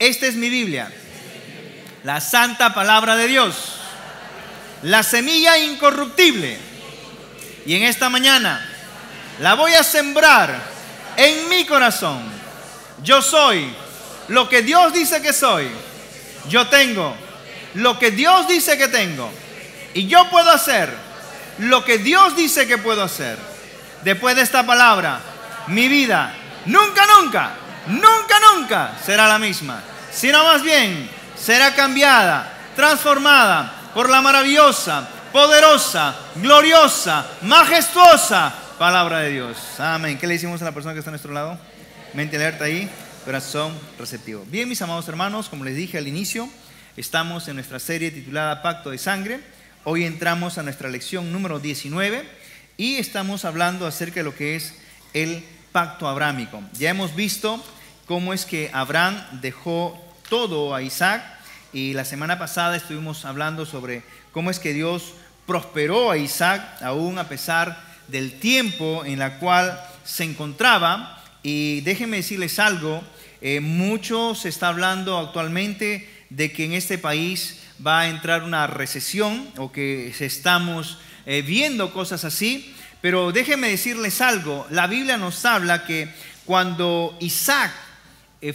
Esta es mi Biblia, la santa palabra de Dios, la semilla incorruptible. Y en esta mañana la voy a sembrar en mi corazón. Yo soy lo que Dios dice que soy. Yo tengo lo que Dios dice que tengo. Y yo puedo hacer lo que Dios dice que puedo hacer. Después de esta palabra, mi vida nunca será la misma, sino más bien será cambiada, transformada por la maravillosa, poderosa, gloriosa, majestuosa palabra de Dios. Amén. ¿Qué le decimos a la persona que está a nuestro lado? Mente alerta ahí, corazón receptivo. Bien, mis amados hermanos, como les dije al inicio, estamos en nuestra serie titulada Pacto de Sangre. Hoy entramos a nuestra lección número 19 y estamos hablando acerca de lo que es el pacto abrámico. Ya hemos visto cómo es que Abraham dejó todo a Isaac, y la semana pasada estuvimos hablando sobre cómo es que Dios prosperó a Isaac aún a pesar del tiempo en la cual se encontraba. Y déjenme decirles algo, mucho se está hablando actualmente de que en este país va a entrar una recesión, o que estamos viendo cosas así. Pero déjenme decirles algo, la Biblia nos habla que cuando Isaac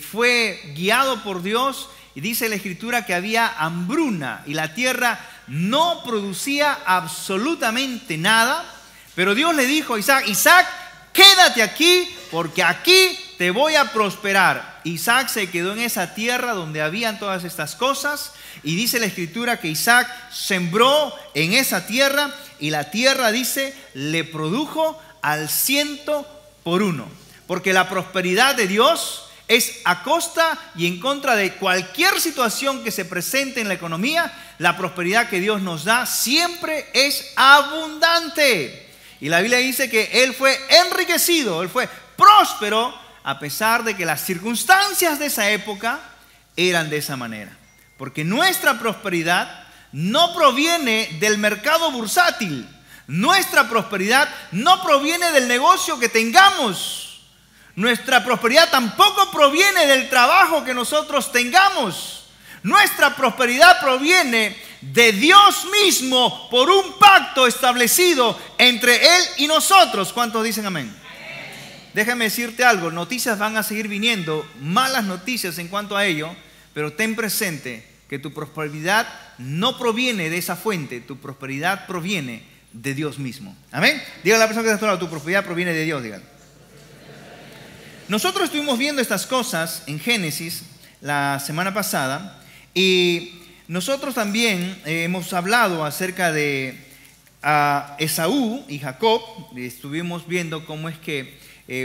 fue guiado por Dios, y dice la Escritura que había hambruna y la tierra no producía absolutamente nada, pero Dios le dijo a Isaac: Isaac, quédate aquí porque aquí te voy a prosperar. Isaac se quedó en esa tierra donde habían todas estas cosas, y dice la Escritura que Isaac sembró en esa tierra, y la tierra, dice, le produjo al 100%, porque la prosperidad de Dios es a costa y en contra de cualquier situación que se presente en la economía. La prosperidad que Dios nos da siempre es abundante. Y la Biblia dice que él fue enriquecido, él fue próspero, a pesar de que las circunstancias de esa época eran de esa manera. Porque nuestra prosperidad no proviene del mercado bursátil. Nuestra prosperidad no proviene del negocio que tengamos. Nuestra prosperidad tampoco proviene del trabajo que nosotros tengamos. Nuestra prosperidad proviene de Dios mismo por un pacto establecido entre Él y nosotros. ¿Cuántos dicen amén? Déjame decirte algo, noticias van a seguir viniendo, malas noticias en cuanto a ello, pero ten presente que tu prosperidad no proviene de esa fuente, tu prosperidad proviene de Dios mismo. Amén. Dígale a la persona que está a tu lado: tu prosperidad proviene de Dios. Dígale. Nosotros estuvimos viendo estas cosas en Génesis la semana pasada, y nosotros también hemos hablado acerca de Esaú y Jacob. Estuvimos viendo cómo es que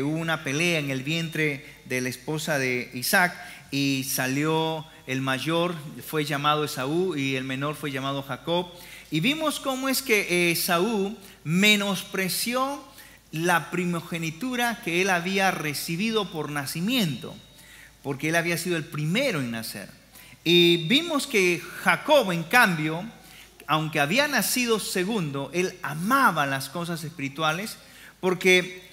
hubo una pelea en el vientre de la esposa de Isaac, y salió el mayor, fue llamado Esaú, y el menor fue llamado Jacob. Y vimos cómo es que Esaú menospreció la primogenitura que él había recibido por nacimiento, porque él había sido el primero en nacer. Y vimos que Jacob, en cambio, aunque había nacido segundo, él amaba las cosas espirituales, porque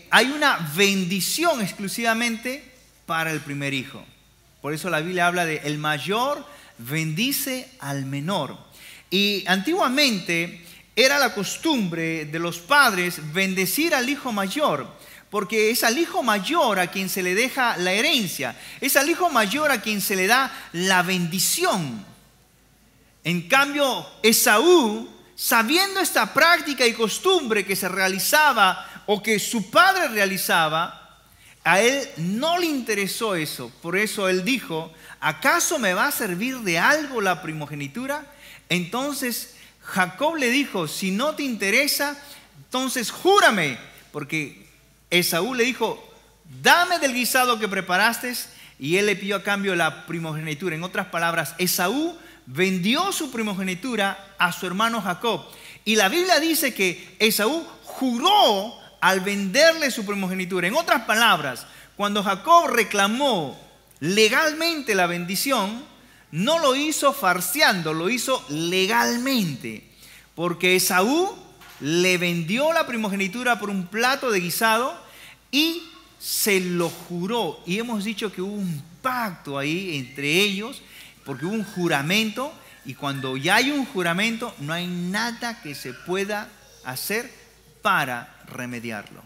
hay una bendición exclusivamente para el primer hijo. Por eso la Biblia habla de el mayor bendice al menor. Y antiguamente era la costumbre de los padres bendecir al hijo mayor, porque es al hijo mayor a quien se le deja la herencia, es al hijo mayor a quien se le da la bendición. En cambio, Esaú, sabiendo esta práctica y costumbre que se realizaba o que su padre realizaba, a él no le interesó eso. Por eso él dijo: ¿acaso me va a servir de algo la primogenitura? Entonces Jacob le dijo: si no te interesa, entonces júrame. Porque Esaú le dijo: dame del guisado que preparaste. Y él le pidió a cambio la primogenitura. En otras palabras, Esaú vendió su primogenitura a su hermano Jacob. Y la Biblia dice que Esaú juró al venderle su primogenitura. En otras palabras, cuando Jacob reclamó legalmente la bendición, no lo hizo farseando, lo hizo legalmente. Porque Esaú le vendió la primogenitura por un plato de guisado, y se lo juró. Y hemos dicho que hubo un pacto ahí entre ellos, porque hubo un juramento. Y cuando ya hay un juramento, no hay nada que se pueda hacer para remediarlo.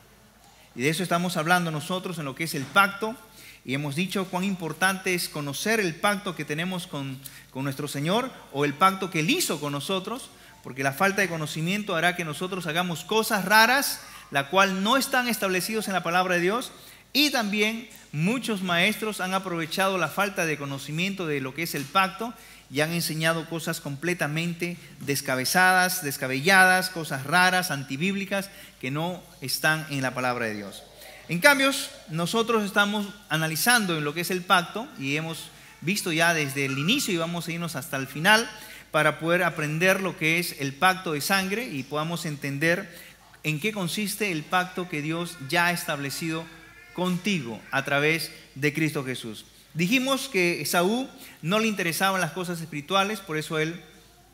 Y de eso estamos hablando nosotros en lo que es el pacto. Y hemos dicho cuán importante es conocer el pacto que tenemos con nuestro Señor, o el pacto que Él hizo con nosotros, porque la falta de conocimiento hará que nosotros hagamos cosas raras, la cual no están establecidos en la palabra de Dios. Y también muchos maestros han aprovechado la falta de conocimiento de lo que es el pacto y han enseñado cosas completamente descabezadas, descabelladas, cosas raras, antibíblicas, que no están en la palabra de Dios. En cambio, nosotros estamos analizando en lo que es el pacto y hemos visto ya desde el inicio y vamos a irnos hasta el final para poder aprender lo que es el pacto de sangre y podamos entender en qué consiste el pacto que Dios ya ha establecido contigo a través de Cristo Jesús. Dijimos que Esaú no le interesaban las cosas espirituales, por eso él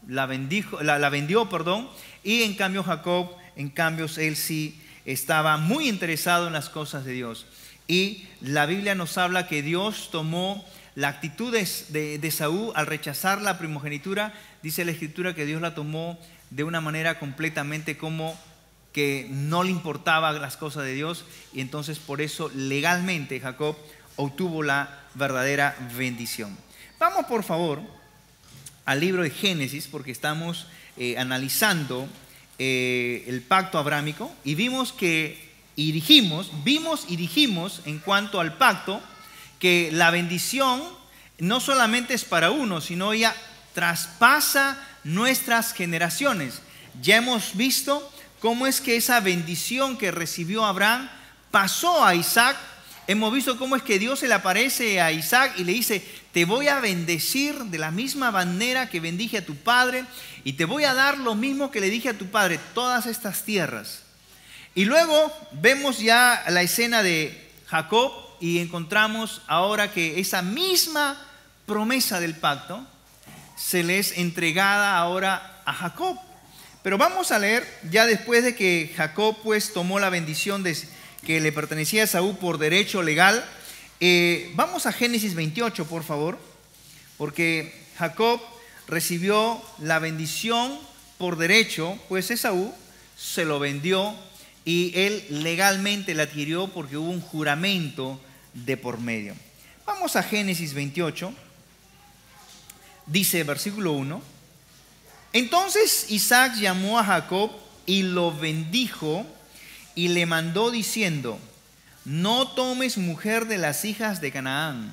la vendió, y en cambio Jacob, él sí estaba muy interesado en las cosas de Dios. Y la Biblia nos habla que Dios tomó la actitud de Esaú al rechazar la primogenitura. Dice la Escritura que Dios la tomó de una manera completamente como que no le importaban las cosas de Dios, y entonces por eso legalmente Jacob obtuvo la verdadera bendición. Vamos por favor al libro de Génesis, porque estamos analizando el pacto abrámico, y vimos y dijimos en cuanto al pacto que la bendición no solamente es para uno, sino ella traspasa nuestras generaciones. Ya hemos visto cómo es que esa bendición que recibió Abraham pasó a Isaac. Hemos visto cómo es que Dios se le aparece a Isaac y le dice: te voy a bendecir de la misma manera que bendije a tu padre, y te voy a dar lo mismo que le dije a tu padre, todas estas tierras. Y luego vemos ya la escena de Jacob y encontramos ahora que esa misma promesa del pacto se le es entregada ahora a Jacob. Pero vamos a leer ya después de que Jacob pues tomó la bendición que le pertenecía a Esaú por derecho legal. Vamos a Génesis 28, por favor, porque Jacob recibió la bendición por derecho, pues Esaú se lo vendió y él legalmente la adquirió porque hubo un juramento de por medio. Vamos a Génesis 28, dice versículo 1: entonces Isaac llamó a Jacob y lo bendijo y le mandó diciendo: no tomes mujer de las hijas de Canaán.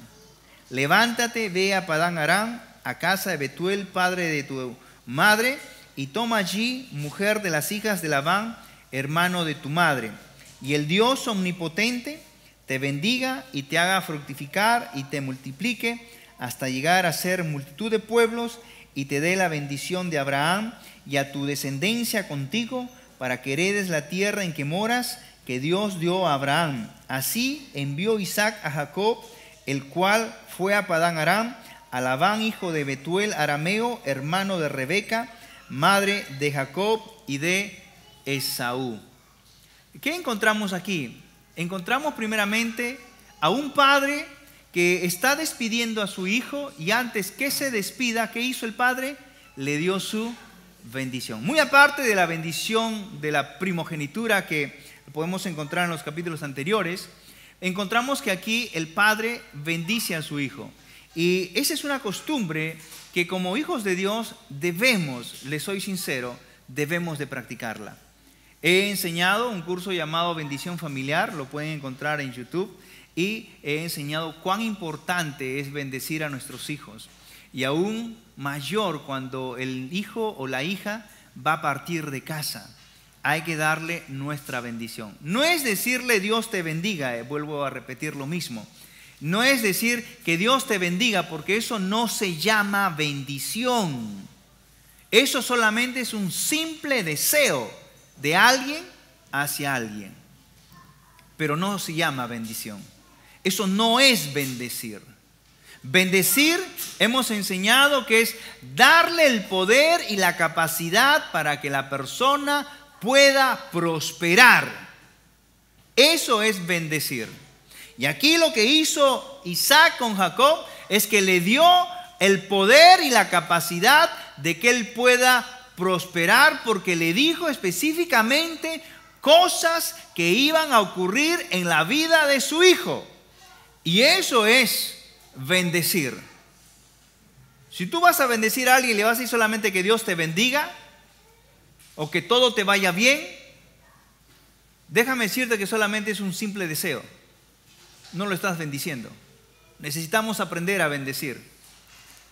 Levántate, ve a Padán Aram, a casa de Betuel, padre de tu madre, y toma allí mujer de las hijas de Labán, hermano de tu madre. Y el Dios omnipotente te bendiga y te haga fructificar y te multiplique hasta llegar a ser multitud de pueblos, y te dé la bendición de Abraham y a tu descendencia contigo, para que heredes la tierra en que moras, que Dios dio a Abraham. Así envió Isaac a Jacob, el cual fue a Padán Aram, a Labán, hijo de Betuel arameo, hermano de Rebeca, madre de Jacob y de Esaú. ¿Qué encontramos aquí? Encontramos primeramente a un padre que está despidiendo a su hijo, y antes que se despida, ¿qué hizo el padre? Le dio su bendición. Muy aparte de la bendición de la primogenitura que podemos encontrar en los capítulos anteriores, encontramos que aquí el padre bendice a su hijo. Y esa es una costumbre que como hijos de Dios debemos, les soy sincero, debemos de practicarla. He enseñado un curso llamado Bendición Familiar, lo pueden encontrar en YouTube, y he enseñado cuán importante es bendecir a nuestros hijos. Y aún mayor cuando el hijo o la hija va a partir de casa, hay que darle nuestra bendición. No es decirle Dios te bendiga, vuelvo a repetir lo mismo. No es decir que Dios te bendiga, porque eso no se llama bendición. Eso solamente es un simple deseo de alguien hacia alguien, pero no se llama bendición. Eso no es bendecir. Bendecir, hemos enseñado que es darle el poder y la capacidad para que la persona pueda prosperar. Eso es bendecir. Y aquí lo que hizo Isaac con Jacob es que le dio el poder y la capacidad de que él pueda prosperar, porque le dijo específicamente cosas que iban a ocurrir en la vida de su hijo. Y eso es bendecir. Si tú vas a bendecir a alguien y le vas a decir solamente que Dios te bendiga o que todo te vaya bien, déjame decirte que solamente es un simple deseo. No lo estás bendiciendo. Necesitamos aprender a bendecir.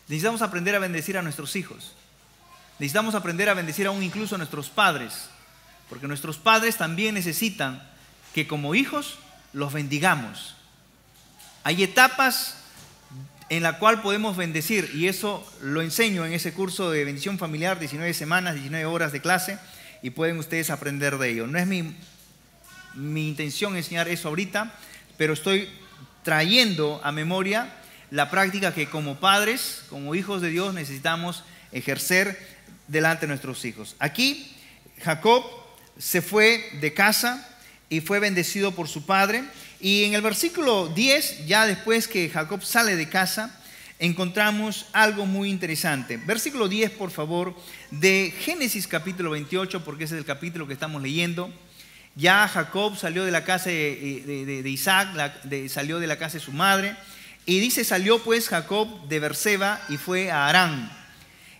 Necesitamos aprender a bendecir a nuestros hijos. Necesitamos aprender a bendecir aún incluso a nuestros padres, porque nuestros padres también necesitan que como hijos los bendigamos. Hay etapas en la cual podemos bendecir, y eso lo enseño en ese curso de bendición familiar, 19 semanas, 19 horas de clase, y pueden ustedes aprender de ello. No es mi intención enseñar eso ahorita, pero estoy trayendo a memoria la práctica que como padres, como hijos de Dios, necesitamos ejercer delante de nuestros hijos. Aquí Jacob se fue de casa y fue bendecido por su padre. Y en el versículo 10, ya después que Jacob sale de casa, encontramos algo muy interesante. Versículo 10, por favor, de Génesis capítulo 28, porque ese es el capítulo que estamos leyendo. Ya Jacob salió de la casa de Isaac, salió de la casa de su madre. Y dice, salió pues Jacob de Berseba y fue a Harán.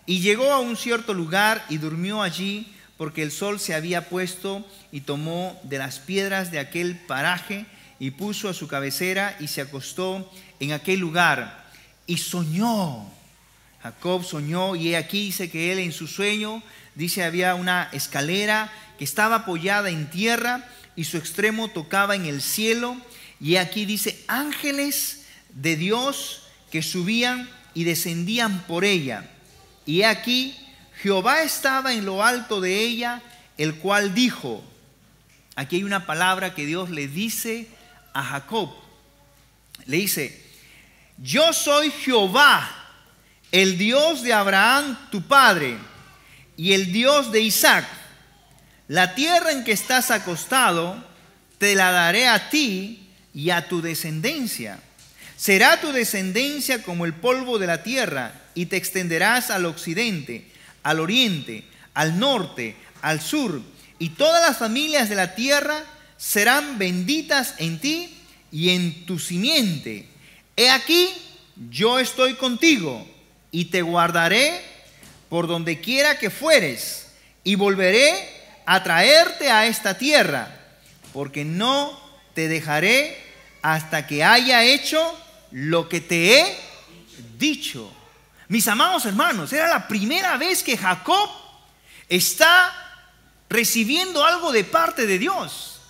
Y llegó a un cierto lugar y durmió allí, porque el sol se había puesto, y tomó de las piedras de aquel paraje y puso a su cabecera y se acostó en aquel lugar. Y soñó. Jacob soñó, y he aquí dice que él en su sueño, dice, había una escalera que estaba apoyada en tierra y su extremo tocaba en el cielo. Y aquí dice, ángeles de Dios que subían y descendían por ella. Y aquí Jehová estaba en lo alto de ella, el cual dijo, aquí hay una palabra que Dios le dice a Jacob. Le dice, yo soy Jehová, el Dios de Abraham tu padre y el Dios de Isaac. La tierra en que estás acostado te la daré a ti y a tu descendencia. Será tu descendencia como el polvo de la tierra, y te extenderás al occidente, al oriente, al norte, al sur, y todas las familias de la tierra serán benditas en ti y en tu simiente. He aquí, yo estoy contigo, y te guardaré por donde quiera que fueres, y volveré a traerte a esta tierra, porque no te dejaré hasta que haya hecho lo que te he dicho. Mis amados hermanos, era la primera vez que Jacob está recibiendo algo de parte de Dios.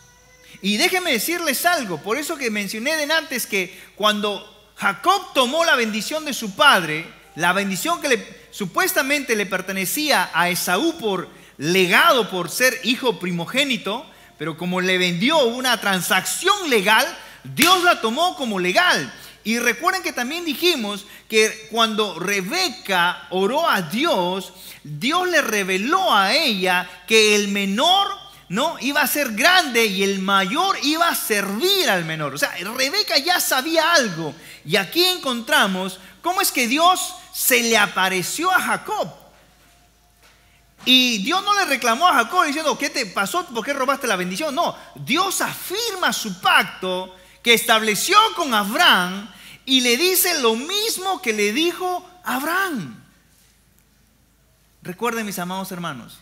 Y déjenme decirles algo, por eso que mencioné de antes que cuando Jacob tomó la bendición de su padre, la bendición que supuestamente le pertenecía a Esaú por legado, por ser hijo primogénito, pero como le vendió una transacción legal, Dios la tomó como legal. Y recuerden que también dijimos que cuando Rebeca oró a Dios, Dios le reveló a ella que el menor no iba a ser grande y el mayor iba a servir al menor. O sea, Rebeca ya sabía algo. Y aquí encontramos cómo es que Dios se le apareció a Jacob. Y Dios no le reclamó a Jacob diciendo, ¿qué te pasó? ¿Por qué robaste la bendición? No, Dios afirma su pacto que estableció con Abraham y le dice lo mismo que le dijo a Abraham. Recuerden, mis amados hermanos,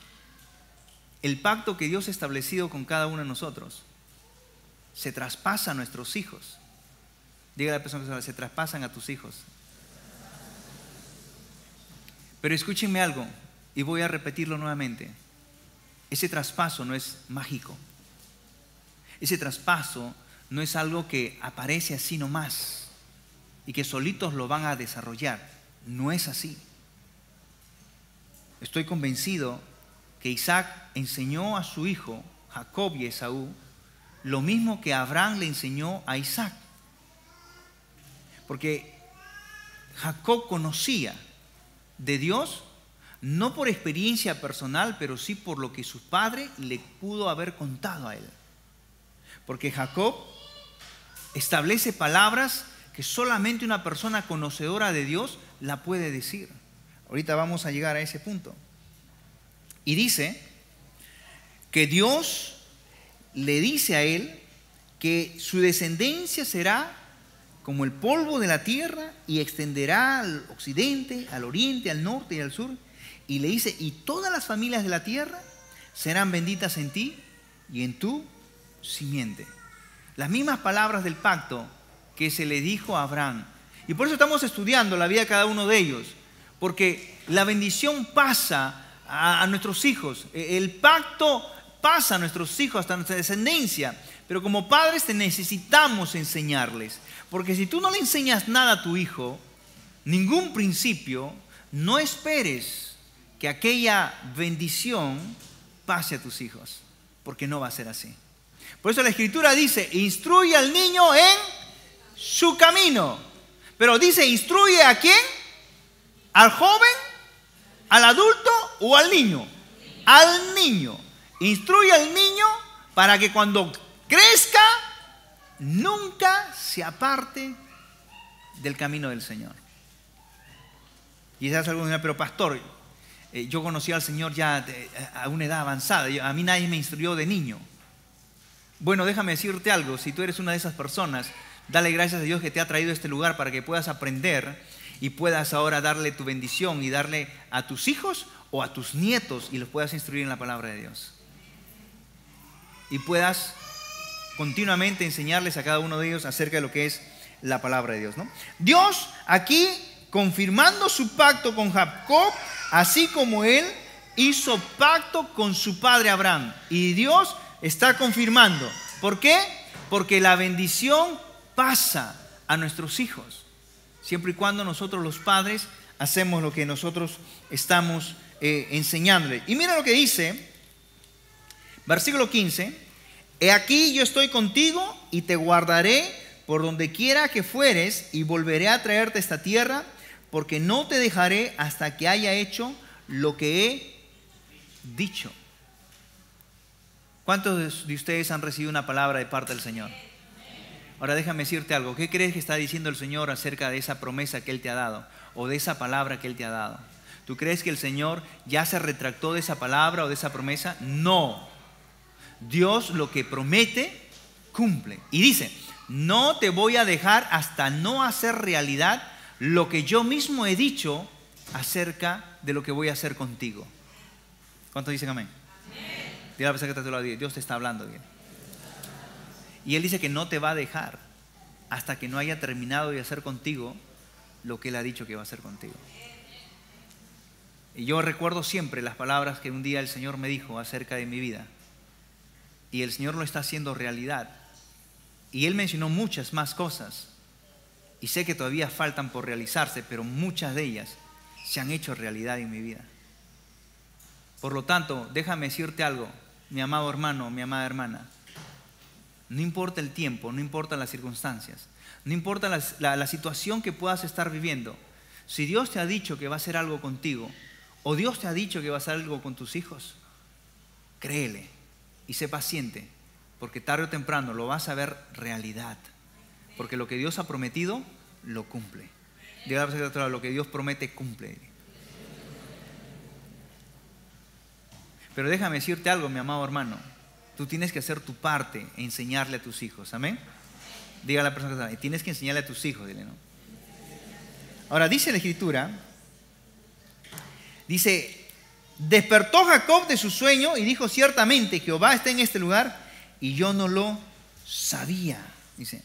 el pacto que Dios ha establecido con cada uno de nosotros se traspasa a nuestros hijos. Diga a la persona que se traspasan a tus hijos. Pero escúchenme algo, y voy a repetirlo nuevamente. Ese traspaso no es mágico. Ese traspaso no es algo que aparece así nomás y que solitos lo van a desarrollar. No es así. Estoy convencido que Isaac enseñó a su hijo, Jacob y Esaú, lo mismo que Abraham le enseñó a Isaac. Porque Jacob conocía de Dios, no por experiencia personal, pero sí por lo que su padre le pudo haber contado a él. Porque Jacob establece palabras que solamente una persona conocedora de Dios la puede decir. Ahorita vamos a llegar a ese punto. Y dice que Dios le dice a él que su descendencia será como el polvo de la tierra y extenderá al occidente, al oriente, al norte y al sur. Y le dice, y todas las familias de la tierra serán benditas en ti y en tu simiente. Las mismas palabras del pacto que se le dijo a Abraham. Y por eso estamos estudiando la vida de cada uno de ellos, porque la bendición pasa a nuestros hijos, el pacto pasa a nuestros hijos hasta nuestra descendencia, pero como padres te necesitamos enseñarles, porque si tú no le enseñas nada a tu hijo, ningún principio, no esperes que aquella bendición pase a tus hijos, porque no va a ser así. Por eso la Escritura dice, instruye al niño en su camino. Pero dice, ¿instruye a quién? ¿Al joven? ¿Al adulto o al niño? Al niño. Instruye al niño para que cuando crezca nunca se aparte del camino del Señor. Y quizás algunos dirán, pero pastor, yo conocí al Señor ya a una edad avanzada. A mí nadie me instruyó de niño. Bueno, déjame decirte algo. Si tú eres una de esas personas, dale gracias a Dios que te ha traído a este lugar para que puedas aprender y puedas ahora darle tu bendición y darle a tus hijos o a tus nietos y los puedas instruir en la palabra de Dios. Y puedas continuamente enseñarles a cada uno de ellos acerca de lo que es la palabra de Dios, ¿no? Dios aquí confirmando su pacto con Jacob, así como él hizo pacto con su padre Abraham. Y Dios está confirmando. ¿Por qué? Porque la bendición pasa a nuestros hijos, siempre y cuando nosotros los padres hacemos lo que nosotros estamos enseñándoles. Y mira lo que dice, versículo 15, he aquí yo estoy contigo y te guardaré por donde quiera que fueres y volveré a traerte a esta tierra, porque no te dejaré hasta que haya hecho lo que he dicho. ¿Cuántos de ustedes han recibido una palabra de parte del Señor? Ahora déjame decirte algo. ¿Qué crees que está diciendo el Señor acerca de esa promesa que Él te ha dado? O de esa palabra que Él te ha dado. ¿Tú crees que el Señor ya se retractó de esa palabra o de esa promesa? No. Dios lo que promete, cumple. Y dice, no te voy a dejar hasta no hacer realidad lo que yo mismo he dicho acerca de lo que voy a hacer contigo. ¿Cuántos dicen amén? Dile a la persona que está a tu lado, Dios te está hablando bien. Y Él dice que no te va a dejar hasta que no haya terminado de hacer contigo lo que Él ha dicho que va a hacer contigo. Y yo recuerdo siempre las palabras que un día el Señor me dijo acerca de mi vida. Y el Señor lo está haciendo realidad. Y Él mencionó muchas más cosas. Y sé que todavía faltan por realizarse, pero muchas de ellas se han hecho realidad en mi vida. Por lo tanto, déjame decirte algo, mi amado hermano, mi amada hermana. No importa el tiempo, no importan las circunstancias, no importa la situación que puedas estar viviendo. Si Dios te ha dicho que va a hacer algo contigo, o Dios te ha dicho que va a hacer algo con tus hijos, créele y sé paciente, porque tarde o temprano lo vas a ver realidad. Porque lo que Dios ha prometido, lo cumple. Dígale a otro lado, lo que Dios promete, cumple. Pero déjame decirte algo, mi amado hermano. Tú tienes que hacer tu parte e enseñarle a tus hijos. ¿Amén? Dígale a la persona que está, tienes que enseñarle a tus hijos. Dile, ¿no? Ahora dice la Escritura, dice, despertó Jacob de su sueño y dijo, ciertamente Jehová está en este lugar y yo no lo sabía. Dice,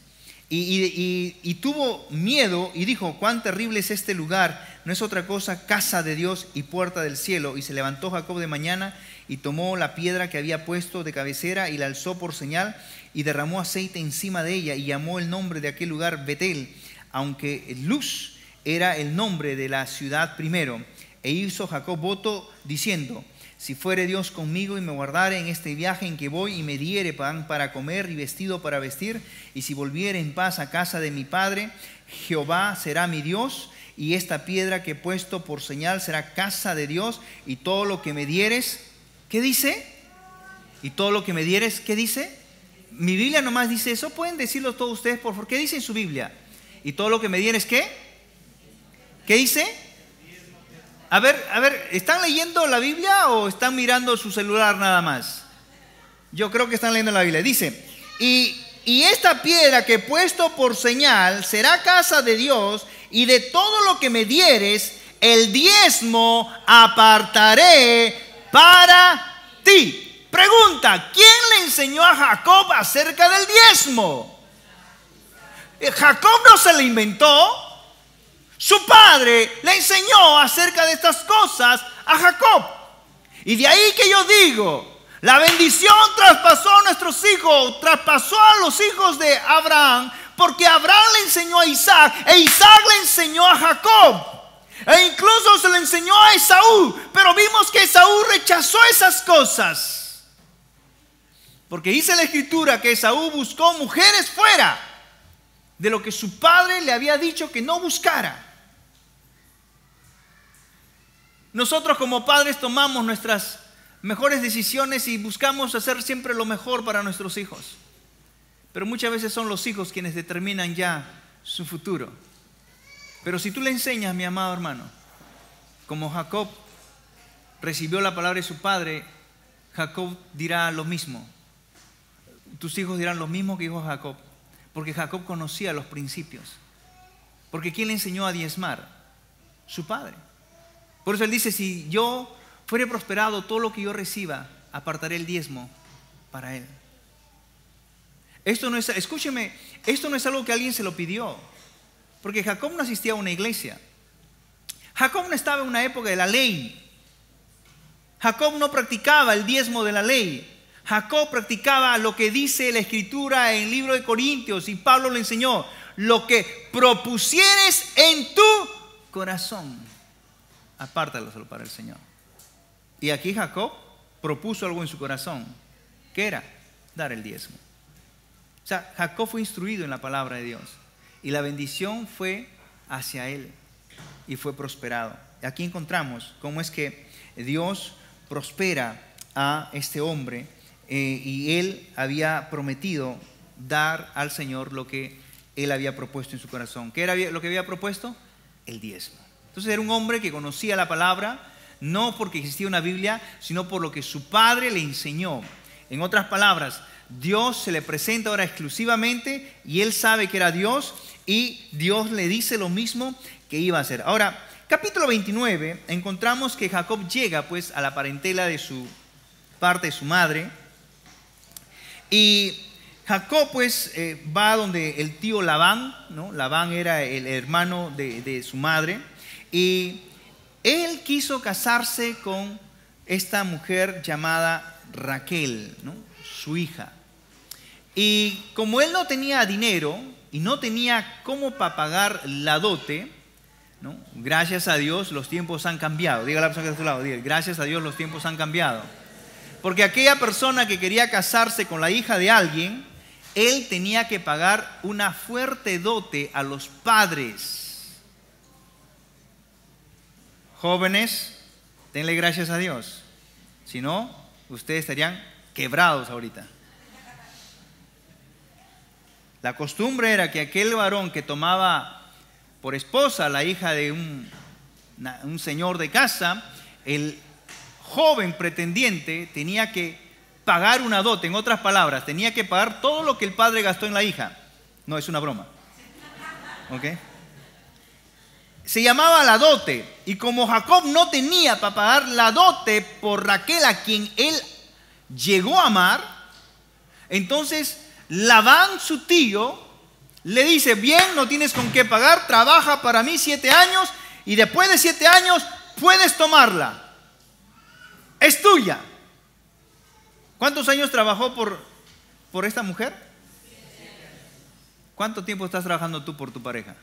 y tuvo miedo y dijo, cuán terrible es este lugar, no es otra cosa casa de Dios y puerta del cielo. Y se levantó Jacob de mañana y tomó la piedra que había puesto de cabecera y la alzó por señal y derramó aceite encima de ella y llamó el nombre de aquel lugar Betel, aunque Luz era el nombre de la ciudad primero. E hizo Jacob voto diciendo, si fuere Dios conmigo y me guardare en este viaje en que voy y me diere pan para comer y vestido para vestir, y si volviere en paz a casa de mi padre, Jehová será mi Dios, y esta piedra que he puesto por señal será casa de Dios, y todo lo que me dieres, ¿qué dice? Y todo lo que me dieres, ¿qué dice? mi Biblia nomás dice eso. ¿Pueden decirlo todos ustedes, por favor? ¿Qué dice en su Biblia? ¿Y todo lo que me dieres qué? ¿Qué dice? A ver, ¿están leyendo la Biblia o están mirando su celular nada más? Yo creo que están leyendo la Biblia. Dice, y esta piedra que he puesto por señal será casa de Dios, y de todo lo que me dieres, el diezmo apartaré para ti. Pregunta, ¿quién le enseñó a Jacob acerca del diezmo? Jacob no se lo inventó. Su padre le enseñó acerca de estas cosas a Jacob. Y de ahí que yo digo, la bendición traspasó a nuestros hijos, traspasó a los hijos de Abraham, porque Abraham le enseñó a Isaac, e Isaac le enseñó a Jacob, e incluso se lo enseñó a Esaú. Pero vimos que Esaú rechazó esas cosas, porque dice la Escritura que Esaú buscó mujeres fuera de lo que su padre le había dicho que no buscara. Nosotros como padres tomamos nuestras mejores decisiones y buscamos hacer siempre lo mejor para nuestros hijos. Pero muchas veces son los hijos quienes determinan ya su futuro. Pero si tú le enseñas, mi amado hermano, como Jacob recibió la palabra de su padre, Jacob dirá lo mismo. Tus hijos dirán lo mismo que dijo Jacob, porque Jacob conocía los principios. Porque ¿quién le enseñó a diezmar? Su padre. Por eso él dice, si yo fuere prosperado, todo lo que yo reciba, apartaré el diezmo para él. Esto no es, escúcheme, esto no es algo que alguien se lo pidió, porque Jacob no asistía a una iglesia. Jacob no estaba en una época de la ley. Jacob no practicaba el diezmo de la ley. Jacob practicaba lo que dice la Escritura en el libro de Corintios, y Pablo le enseñó: lo que propusieres en tu corazón, apártalo solo para el Señor. Y aquí Jacob propuso algo en su corazón. ¿Qué era? Dar el diezmo. O sea, Jacob fue instruido en la palabra de Dios, y la bendición fue hacia él y fue prosperado. Aquí encontramos cómo es que Dios prospera a este hombre, y él había prometido dar al Señor lo que él había propuesto en su corazón. ¿Qué era lo que había propuesto? El diezmo. Entonces era un hombre que conocía la palabra, no porque existía una Biblia, sino por lo que su padre le enseñó. En otras palabras, Dios se le presenta ahora exclusivamente, y él sabe que era Dios, y Dios le dice lo mismo que iba a hacer. Ahora, capítulo 29, encontramos que Jacob llega pues a la parentela de su parte de su madre, y Jacob pues va donde el tío Labán, ¿no? Labán era el hermano de su madre, y él quiso casarse con esta mujer llamada Raquel, ¿no? Su hija. Y como él no tenía dinero y no tenía cómo pagar la dote, ¿no? Gracias a Dios los tiempos han cambiado. Diga a la persona que está a su lado, diga, gracias a Dios los tiempos han cambiado. Porque aquella persona que quería casarse con la hija de alguien, él tenía que pagar una fuerte dote a los padres. Jóvenes, denle gracias a Dios. Si no, ustedes estarían quebrados ahorita. La costumbre era que aquel varón que tomaba por esposa a la hija de un señor de casa, el joven pretendiente tenía que pagar una dote. En otras palabras, tenía que pagar todo lo que el padre gastó en la hija. No, es una broma. ¿Ok? Se llamaba la dote. Y como Jacob no tenía para pagar la dote por Raquel, a quien él llegó a amar, entonces Labán, su tío, le dice: bien, no tienes con qué pagar, trabaja para mí 7 años, y después de 7 años puedes tomarla. Es tuya. ¿Cuántos años trabajó por esta mujer? ¿Cuánto tiempo estás trabajando tú por tu pareja?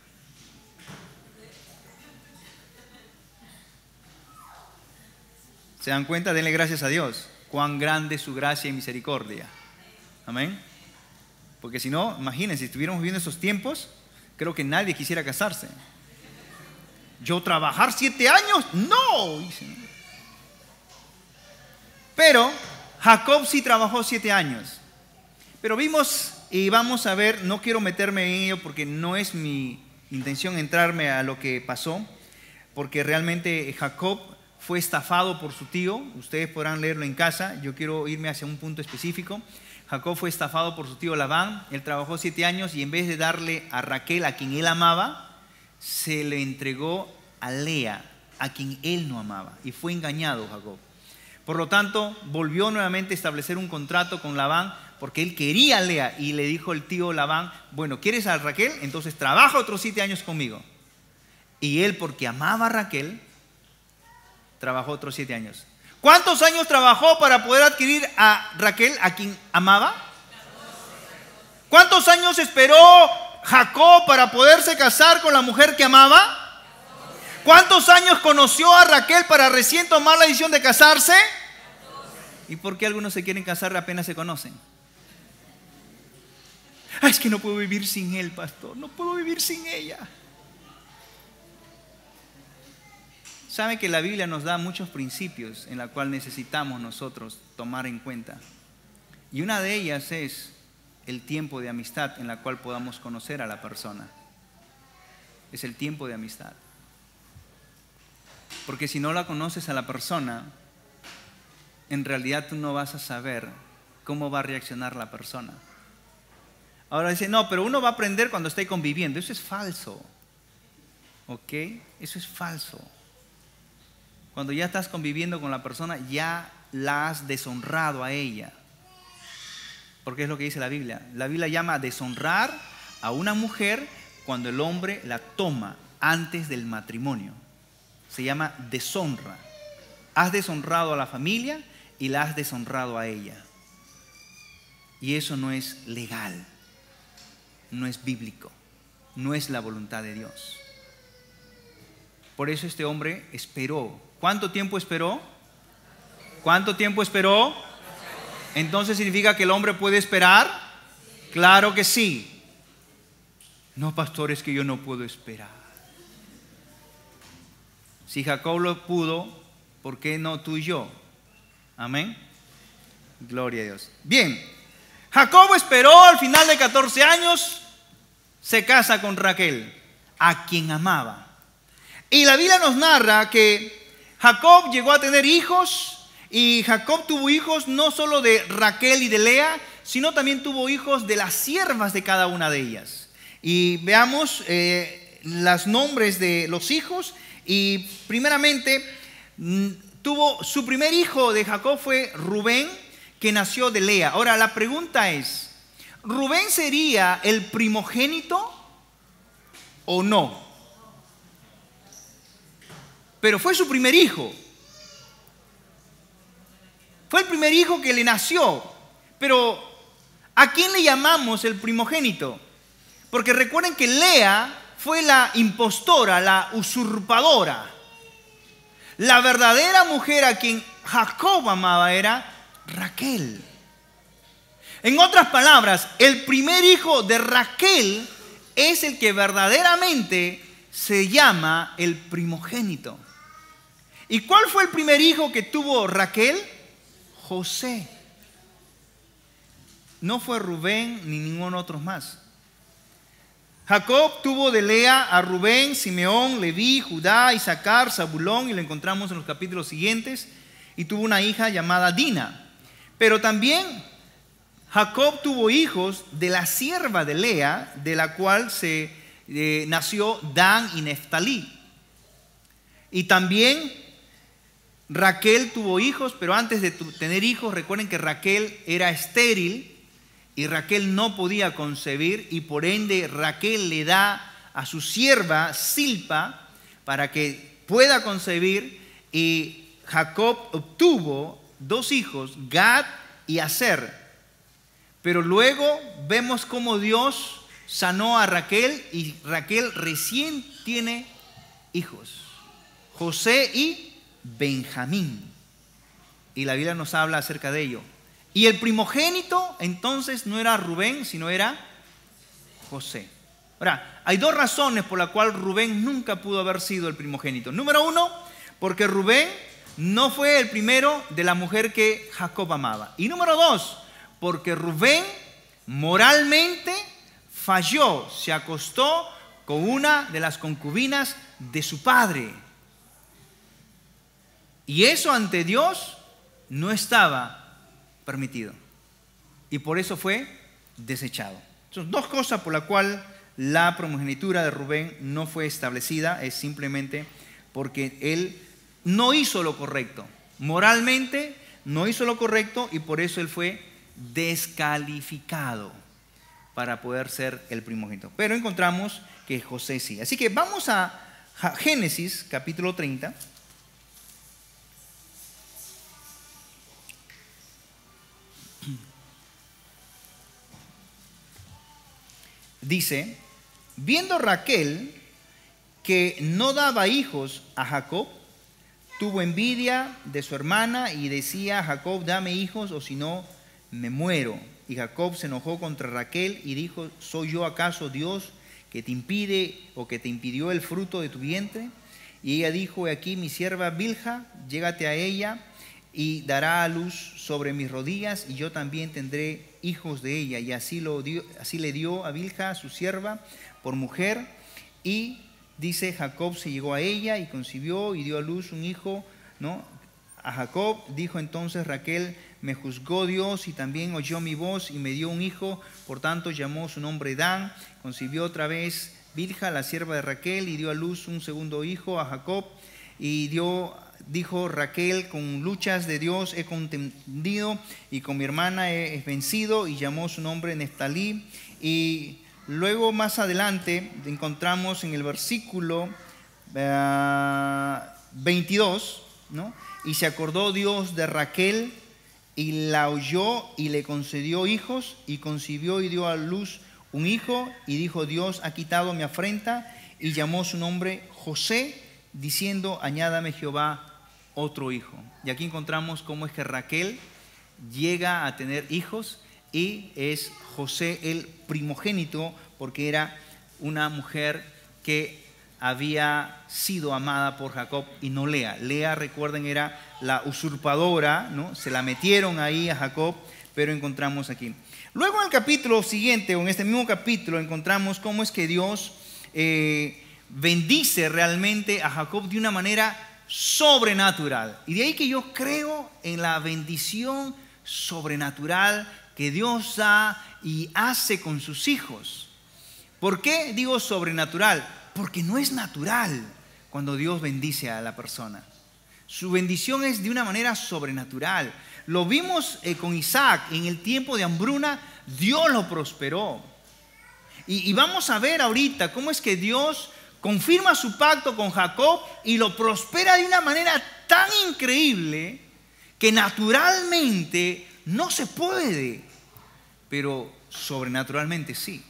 ¿Se dan cuenta? Denle gracias a Dios. Cuán grande es su gracia y misericordia. Amén. Porque si no, imagínense, si estuviéramos viviendo esos tiempos, creo que nadie quisiera casarse. ¿Yo trabajar 7 años? No. Pero Jacob sí trabajó 7 años. Pero vimos y vamos a ver, no quiero meterme en ello porque no es mi intención entrarme a lo que pasó, porque realmente Jacob fue estafado por su tío. Ustedes podrán leerlo en casa, yo quiero irme hacia un punto específico. Jacob fue estafado por su tío Labán. Él trabajó 7 años y en vez de darle a Raquel, a quien él amaba, se le entregó a Lea, a quien él no amaba, y fue engañado Jacob. Por lo tanto, volvió nuevamente a establecer un contrato con Labán porque él quería a Lea, y le dijo el tío Labán: bueno, ¿quieres a Raquel? Entonces trabaja otros 7 años conmigo. Y él, porque amaba a Raquel, trabajó otros 7 años. ¿Cuántos años trabajó para poder adquirir a Raquel, a quien amaba? ¿Cuántos años esperó Jacob para poderse casar con la mujer que amaba? ¿Cuántos años conoció a Raquel para recién tomar la decisión de casarse? ¿Y por qué algunos se quieren casar apenas se conocen? Es que no puedo vivir sin él, pastor, no puedo vivir sin ella. Sabe que la Biblia nos da muchos principios en los cuales necesitamos nosotros tomar en cuenta. Y una de ellas es el tiempo de amistad en la cual podamos conocer a la persona. Es el tiempo de amistad. Porque si no la conoces a la persona, en realidad tú no vas a saber cómo va a reaccionar la persona. Ahora dice, no, pero uno va a aprender cuando esté conviviendo. Eso es falso. ¿Ok? Eso es falso. Cuando ya estás conviviendo con la persona, ya la has deshonrado a ella. Porque es lo que dice la Biblia. La Biblia llama a deshonrar a una mujer cuando el hombre la toma antes del matrimonio. Se llama deshonra. Has deshonrado a la familia y la has deshonrado a ella. Y eso no es legal, no es bíblico, no es la voluntad de Dios. Por eso este hombre esperó. ¿Cuánto tiempo esperó? ¿Cuánto tiempo esperó? Entonces, ¿significa que el hombre puede esperar? Claro que sí. No, pastor, es que yo no puedo esperar. Si Jacob lo pudo, ¿por qué no tú y yo? Amén. Gloria a Dios. Bien, Jacob esperó. Al final de 14 años se casa con Raquel, a quien amaba. Y la Biblia nos narra que Jacob llegó a tener hijos, y Jacob tuvo hijos no solo de Raquel y de Lea, sino también tuvo hijos de las siervas de cada una de ellas. Y veamos los nombres de los hijos. Y primeramente tuvo su primer hijo de Jacob fue Rubén, que nació de Lea. Ahora la pregunta es, ¿Rubén sería el primogénito o no? Pero fue su primer hijo. Fue el primer hijo que le nació. Pero ¿a quién le llamamos el primogénito? Porque recuerden que Lea fue la impostora, la usurpadora. La verdadera mujer a quien Jacob amaba era Raquel. En otras palabras, el primer hijo de Raquel es el que verdaderamente se llama el primogénito. ¿Y cuál fue el primer hijo que tuvo Raquel? José. No fue Rubén ni ningún otro más. Jacob tuvo de Lea a Rubén, Simeón, Leví, Judá, Isaacar, Zabulón, y lo encontramos en los capítulos siguientes. Y tuvo una hija llamada Dina. Pero también Jacob tuvo hijos de la sierva de Lea, de la cual nació Dan y Neftalí. Y también Raquel tuvo hijos, pero antes de tener hijos, recuerden que Raquel era estéril y Raquel no podía concebir, y por ende Raquel le da a su sierva Silpa para que pueda concebir, y Jacob obtuvo 2 hijos, Gad y Aser. Pero luego vemos cómo Dios sanó a Raquel, y Raquel recién tiene hijos, José y Benjamín, y la Biblia nos habla acerca de ello. Y el primogénito entonces no era Rubén, sino era José. Ahora, hay 2 razones por las cuales Rubén nunca pudo haber sido el primogénito. Número 1, porque Rubén no fue el primero de la mujer que Jacob amaba. Y número 2, porque Rubén Moralmente falló, se acostó con una de las concubinas de su padre. Y eso ante Dios no estaba permitido. Y por eso fue desechado. Son dos cosas por las cuales la primogenitura de Rubén no fue establecida. Es simplemente porque él no hizo lo correcto. Moralmente no hizo lo correcto y por eso él fue descalificado para poder ser el primogénito. Pero encontramos que José sí. Así que vamos a Génesis capítulo 30. Dice, viendo Raquel que no daba hijos a Jacob, tuvo envidia de su hermana y decía a Jacob, dame hijos o si no me muero. Y Jacob se enojó contra Raquel y dijo, ¿soy yo acaso Dios que te impide o que te impidió el fruto de tu vientre? Y ella dijo, he aquí mi sierva Bilha, llégate a ella y dará a luz sobre mis rodillas y yo también tendré hijos de ella. Y así le dio a Bilha, su sierva, por mujer. Y dice, Jacob se llegó a ella y concibió y dio a luz un hijo, ¿no? A Jacob dijo entonces Raquel, me juzgó Dios y también oyó mi voz y me dio un hijo, por tanto llamó su nombre Dan. Concibió otra vez Bilha, la sierva de Raquel, y dio a luz un segundo hijo a Jacob. Y dijo Raquel, con luchas de Dios he contendido y con mi hermana he vencido, y llamó su nombre Neftalí. Y luego más adelante encontramos en el versículo 22, ¿no? Y se acordó Dios de Raquel y la oyó y le concedió hijos, y concibió y dio a luz un hijo, y dijo, Dios ha quitado mi afrenta, y llamó su nombre José, diciendo, añádame Jehová otro hijo. Y aquí encontramos cómo es que Raquel llega a tener hijos, y es José el primogénito, porque era una mujer que había sido amada por Jacob y no Lea. Lea, recuerden, era la usurpadora, ¿no? Se la metieron ahí a Jacob, pero encontramos aquí. Luego en el capítulo siguiente, o en este mismo capítulo, encontramos cómo es que Dios bendice realmente a Jacob de una manera sobrenatural. Y de ahí que yo creo en la bendición sobrenatural que Dios da y hace con sus hijos. ¿Por qué digo sobrenatural? Porque no es natural cuando Dios bendice a la persona. Su bendición es de una manera sobrenatural. Lo vimos con Isaac en el tiempo de hambruna. Dios lo prosperó. Y vamos a ver ahorita cómo es que Dios confirma su pacto con Jacob y lo prospera de una manera tan increíble que naturalmente no se puede, pero sobrenaturalmente sí.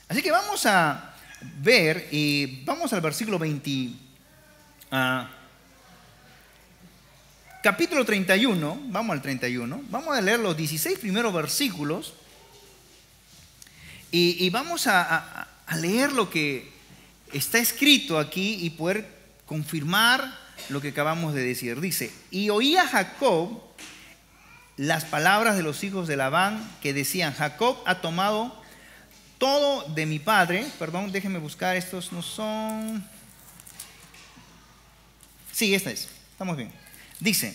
Así que vamos a ver, y vamos al versículo 20, capítulo 31, vamos al 31, vamos a leer los 16 primeros versículos y vamos a leer lo que está escrito aquí y poder confirmar lo que acabamos de decir. Dice, y oía Jacob las palabras de los hijos de Labán que decían, Jacob ha tomado todo de mi padre. Perdón, déjenme buscar, estos no son. Sí, esta es, estamos bien. Dice,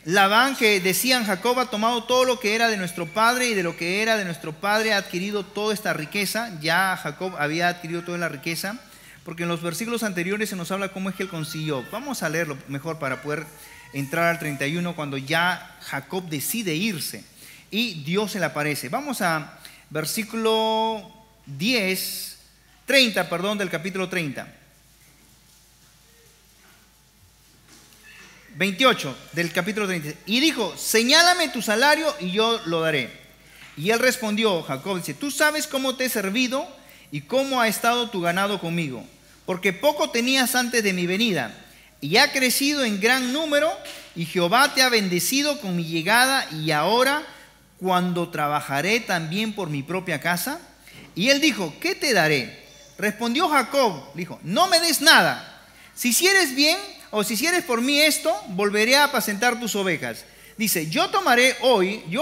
Labán que decían, Jacob ha tomado todo lo que era de nuestro padre y de lo que era de nuestro padre ha adquirido toda esta riqueza. Ya Jacob había adquirido toda la riqueza, porque en los versículos anteriores se nos habla cómo es que él consiguió. Vamos a leerlo mejor para poder entrar al 31 cuando ya Jacob decide irse y Dios se le aparece. Vamos a versículo 30 del capítulo 30. 28 del capítulo 30. Y dijo, señálame tu salario y yo lo daré. Y él respondió, Jacob dice, tú sabes cómo te he servido y cómo ha estado tu ganado conmigo, porque poco tenías antes de mi venida, y ha crecido en gran número, y Jehová te ha bendecido con mi llegada, y ahora, cuando trabajaré también por mi propia casa. Y él dijo, ¿qué te daré? Respondió Jacob, dijo, no me des nada. Si hicieres bien, o si hicieres por mí esto, volveré a apacentar tus ovejas. Dice, yo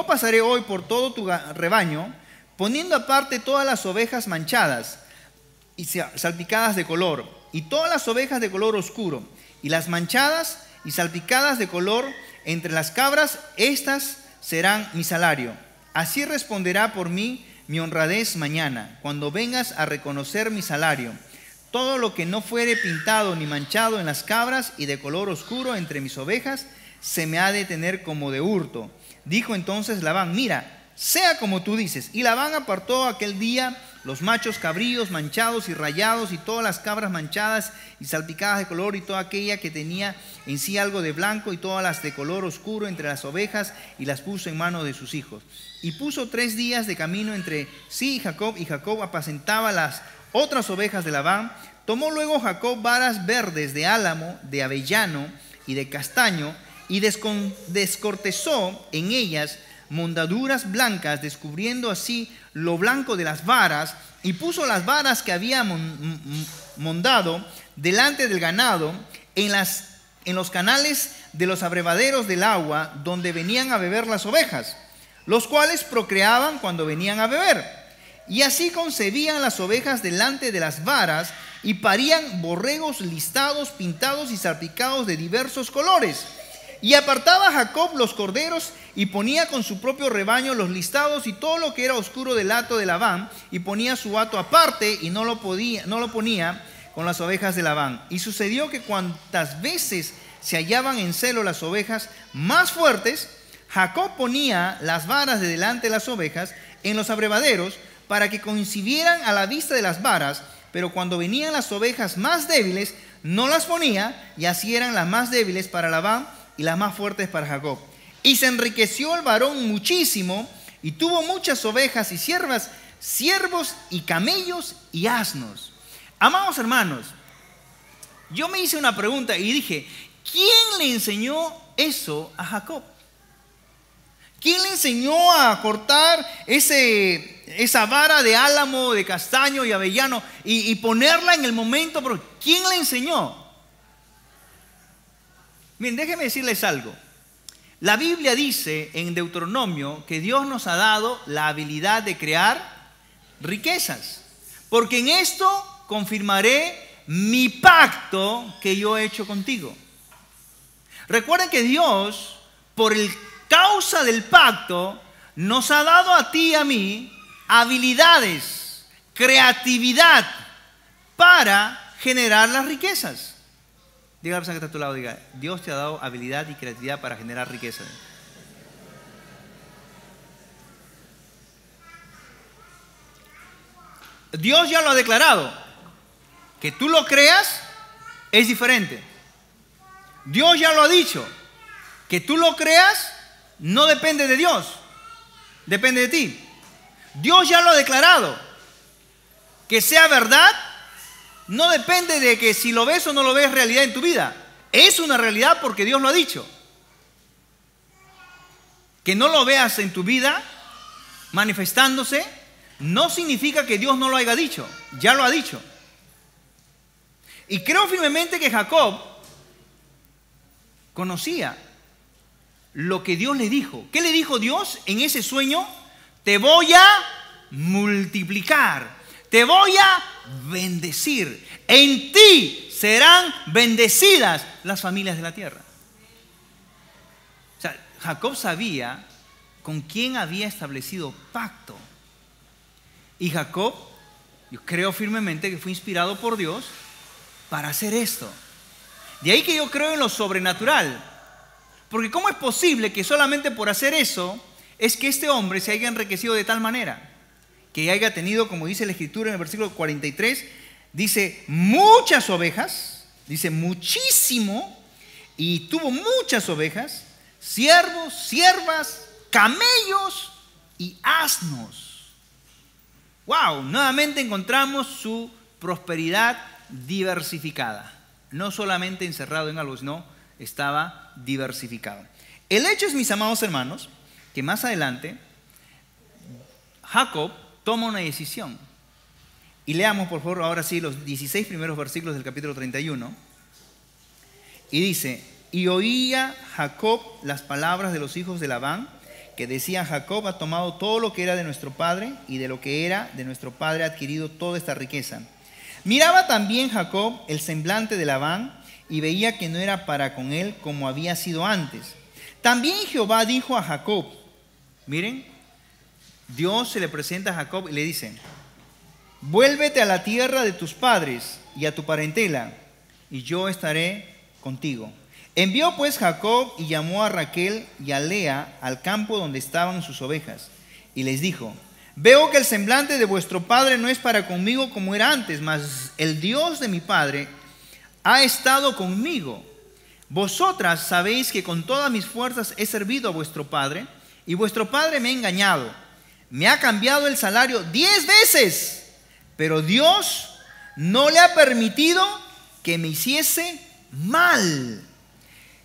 pasaré hoy por todo tu rebaño, poniendo aparte todas las ovejas manchadas y salpicadas de color, y todas las ovejas de color oscuro, y las manchadas y salpicadas de color entre las cabras, estas serán mi salario. Así responderá por mí mi honradez mañana, cuando vengas a reconocer mi salario. Todo lo que no fuere pintado ni manchado en las cabras y de color oscuro entre mis ovejas, se me ha de tener como de hurto. Dijo entonces Labán, mira, sea como tú dices. Y Labán apartó aquel día los machos cabríos manchados y rayados, y todas las cabras manchadas y salpicadas de color, y toda aquella que tenía en sí algo de blanco, y todas las de color oscuro entre las ovejas, y las puso en manos de sus hijos. Y puso 3 días de camino entre sí y Jacob apacentaba las otras ovejas de Labán. Tomó luego Jacob varas verdes de álamo, de avellano y de castaño, y descortezó en ellas mondaduras blancas, descubriendo así lo blanco de las varas, y puso las varas que había mondado delante del ganado en los canales de los abrevaderos del agua donde venían a beber las ovejas, los cuales procreaban cuando venían a beber. Y así concebían las ovejas delante de las varas, y parían borregos listados, pintados y salpicados de diversos colores. Y apartaba Jacob los corderos, y ponía con su propio rebaño los listados y todo lo que era oscuro del hato de Labán, y ponía su hato aparte, y no lo ponía con las ovejas de Labán. Y sucedió que cuantas veces se hallaban en celo las ovejas más fuertes, Jacob ponía las varas de delante de las ovejas en los abrevaderos, para que coincidieran a la vista de las varas, pero cuando venían las ovejas más débiles, no las ponía, y así eran las más débiles para Labán y las más fuertes para Jacob. Y se enriqueció el varón muchísimo, y tuvo muchas ovejas y siervos y camellos y asnos. Amados hermanos, yo me hice una pregunta y dije, ¿quién le enseñó eso a Jacob? ¿Quién le enseñó a cortar esa vara de álamo, de castaño y avellano y ponerla en el momento? Pero ¿quién le enseñó? Miren, déjenme decirles algo. La Biblia dice en Deuteronomio que Dios nos ha dado la habilidad de crear riquezas. Porque en esto confirmaré mi pacto que yo he hecho contigo. Recuerden que Dios, por causa del pacto, nos ha dado a ti y a mí habilidades, creatividad para generar las riquezas. Diga a la persona que está a tu lado, diga, Dios te ha dado habilidad y creatividad para generar riqueza. Dios ya lo ha declarado. Que tú lo creas es diferente. Dios ya lo ha dicho. Que tú lo creas no depende de Dios, depende de ti. Dios ya lo ha declarado. Que sea verdad no depende de que si lo ves o no lo ves realidad en tu vida. Es una realidad porque Dios lo ha dicho. Que no lo veas en tu vida manifestándose no significa que Dios no lo haya dicho. Ya lo ha dicho. Y creo firmemente que Jacob conocía lo que Dios le dijo. ¿Qué le dijo Dios en ese sueño? Te voy a multiplicar, te voy a bendecir. En ti serán bendecidas las familias de la tierra. O sea, Jacob sabía con quién había establecido pacto. Y Jacob, yo creo firmemente que fue inspirado por Dios para hacer esto. De ahí que yo creo en lo sobrenatural. Porque ¿cómo es posible que solamente por hacer eso es que este hombre se haya enriquecido de tal manera? Que haya tenido, como dice la Escritura en el versículo 43, dice muchas ovejas, dice muchísimo, y tuvo muchas ovejas, siervos, siervas, camellos y asnos. ¡Wow! Nuevamente encontramos su prosperidad diversificada. No solamente encerrado en algo, sino estaba diversificado. El hecho es, mis amados hermanos, que más adelante Jacob toma una decisión. Y leamos por favor ahora sí los 16 primeros versículos del capítulo 31. Y dice, Y oía Jacob las palabras de los hijos de Labán, que decían: Jacob ha tomado todo lo que era de nuestro padre, y de lo que era de nuestro padre ha adquirido toda esta riqueza. Miraba también Jacob el semblante de Labán, y veía que no era para con él como había sido antes. También Jehová dijo a Jacob, miren, Dios se le presenta a Jacob y le dice: vuélvete a la tierra de tus padres y a tu parentela, y yo estaré contigo. Envió pues Jacob y llamó a Raquel y a Lea al campo donde estaban sus ovejas, y les dijo: veo que el semblante de vuestro padre no es para conmigo como era antes, mas el Dios de mi padre ha estado conmigo. Vosotras sabéis que con todas mis fuerzas he servido a vuestro padre, y vuestro padre me ha engañado. Me ha cambiado el salario 10 veces, pero Dios no le ha permitido que me hiciese mal.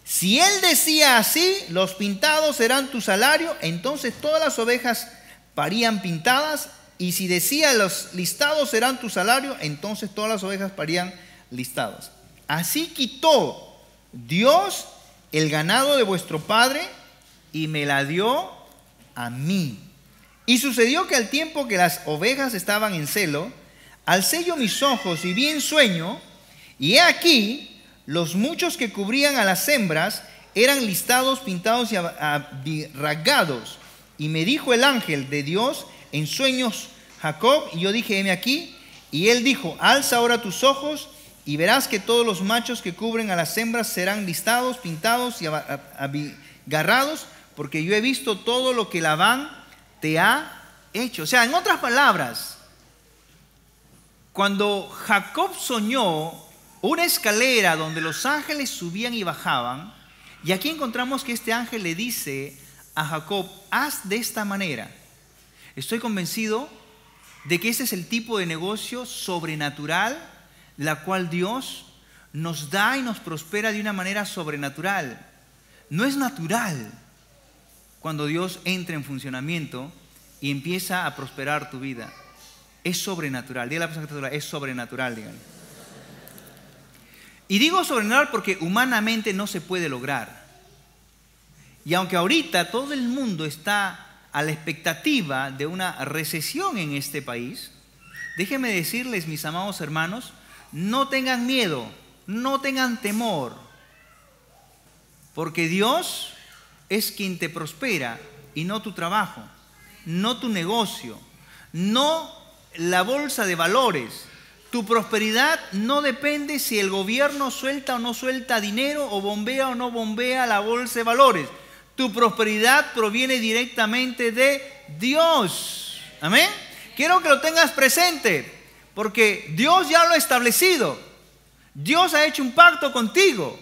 Si él decía así: los pintados serán tu salario, entonces todas las ovejas parían pintadas, y si decía: los listados serán tu salario, entonces todas las ovejas parían listadas. Así quitó Dios el ganado de vuestro padre y me la dio a mí. Y sucedió que al tiempo que las ovejas estaban en celo, alcé yo mis ojos y vi en sueño, y he aquí, los muchos que cubrían a las hembras eran listados, pintados y rasgados. Y me dijo el ángel de Dios en sueños: Jacob. Y yo dije: heme aquí. Y él dijo: alza ahora tus ojos y verás que todos los machos que cubren a las hembras serán listados, pintados y agarrados, porque yo he visto todo lo que Labán te ha hecho. O sea, en otras palabras, cuando Jacob soñó una escalera donde los ángeles subían y bajaban, y aquí encontramos que este ángel le dice a Jacob: haz de esta manera. Estoy convencido de que ese es el tipo de negocio sobrenatural la cual Dios nos da y nos prospera de una manera sobrenatural. No es natural cuando Dios entra en funcionamiento y empieza a prosperar tu vida. Es sobrenatural. Dígale a la persona que es sobrenatural, dígale. Y digo sobrenatural porque humanamente no se puede lograr. Y aunque ahorita todo el mundo está a la expectativa de una recesión en este país, déjenme decirles, mis amados hermanos, no tengan miedo, no tengan temor, porque Dios es quien te prospera y no tu trabajo, no tu negocio, no la bolsa de valores. Tu prosperidad no depende si el gobierno suelta o no suelta dinero, o bombea o no bombea la bolsa de valores. Tu prosperidad proviene directamente de Dios. Amén. Quiero que lo tengas presente, porque Dios ya lo ha establecido. Dios ha hecho un pacto contigo.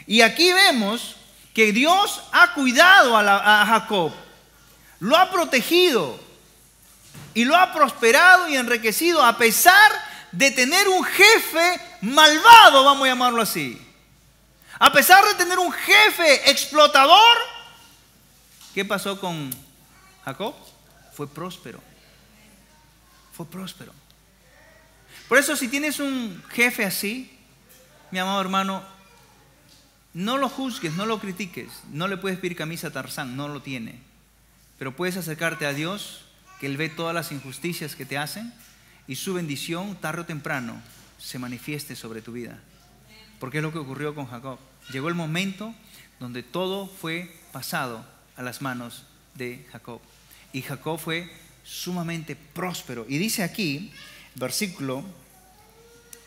Y aquí vemos que Dios ha cuidado a Jacob, lo ha protegido y lo ha prosperado y enriquecido, a pesar de tener un jefe malvado, vamos a llamarlo así. A pesar de tener un jefe explotador, ¿qué pasó con Jacob? Fue próspero. Fue próspero. Por eso, si tienes un jefe así, mi amado hermano, no lo juzgues, no lo critiques. No le puedes pedir camisa a Tarzán, no lo tiene. Pero puedes acercarte a Dios, que Él ve todas las injusticias que te hacen, y su bendición, tarde o temprano, se manifieste sobre tu vida. Porque es lo que ocurrió con Jacob. Llegó el momento donde todo fue pasado a las manos de Jacob. Y Jacob fue sumamente próspero. Y dice aquí, versículo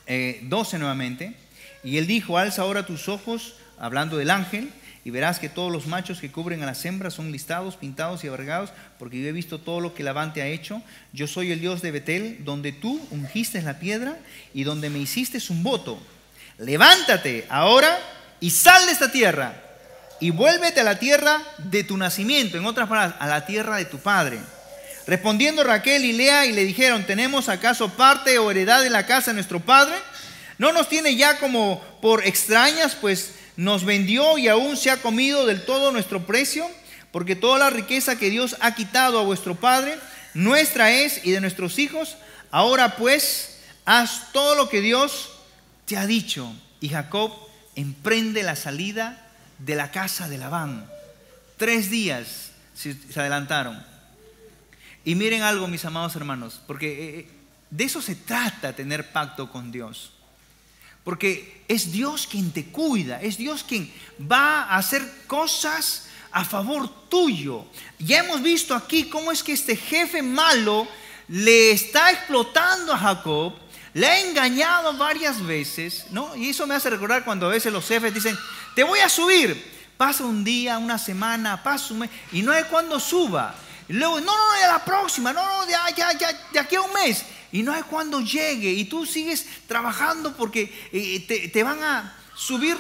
12 nuevamente: y él dijo: alza ahora tus ojos, hablando del ángel, y verás que todos los machos que cubren a las hembras son listados, pintados y abargados, porque yo he visto todo lo que Labán te ha hecho. Yo soy el Dios de Betel, donde tú ungiste la piedra y donde me hiciste un voto. Levántate ahora y sal de esta tierra y vuélvete a la tierra de tu nacimiento. En otras palabras, a la tierra de tu padre. Respondiendo Raquel y Lea y le dijeron: ¿tenemos acaso parte o heredad en la casa de nuestro padre? ¿No nos tiene ya como por extrañas? Pues nos vendió y aún se ha comido del todo nuestro precio, porque toda la riqueza que Dios ha quitado a vuestro padre, nuestra es y de nuestros hijos. Ahora pues, haz todo lo que Dios te ha dicho. Y Jacob emprende la salida de la casa de Labán. 3 días se adelantaron. Y miren algo, mis amados hermanos, porque de eso se trata, tener pacto con Dios. Porque es Dios quien te cuida, es Dios quien va a hacer cosas a favor tuyo. Ya hemos visto aquí cómo es que este jefe malo le está explotando a Jacob, le ha engañado varias veces, ¿no? Y eso me hace recordar cuando a veces los jefes dicen, te voy a subir. Pasa un día, una semana, pasa un mes y no hay cuándo suba. Y luego, no, de la próxima, no, de aquí a un mes. Y no hay cuándo llegue. Y tú sigues trabajando porque te van a subir.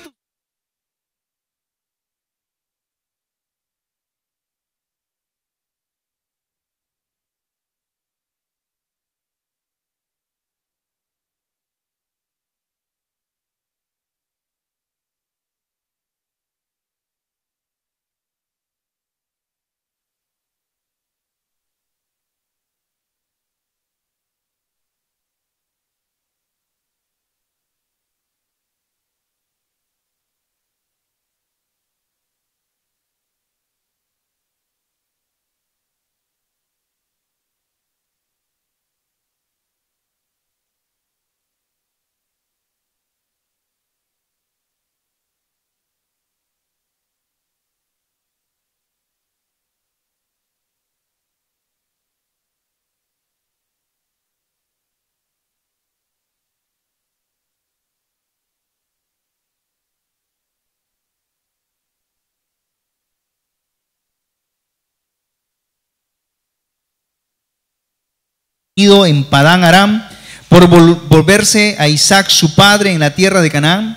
En Padán Aram por volverse a Isaac su padre en la tierra de Canaán.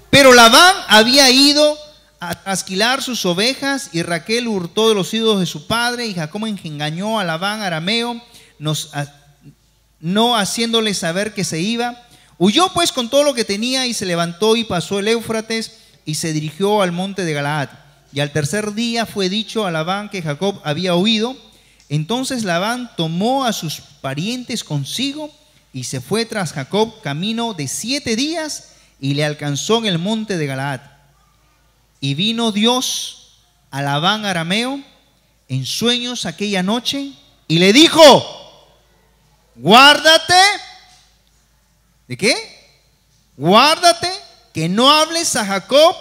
Pero Labán había ido a trasquilar sus ovejas y Raquel hurtó de los ídolos de su padre y Jacob engañó a Labán arameo, no haciéndole saber que se iba. Huyó pues con todo lo que tenía y se levantó y pasó el Éufrates y se dirigió al monte de Galaad. Y al tercer día fue dicho a Labán que Jacob había huido. Entonces Labán tomó a sus parientes consigo y se fue tras Jacob camino de 7 días y le alcanzó en el monte de Galaad. Y vino Dios a Labán arameo en sueños aquella noche y le dijo, guárdate. ¿De qué? Guárdate que no hables a Jacob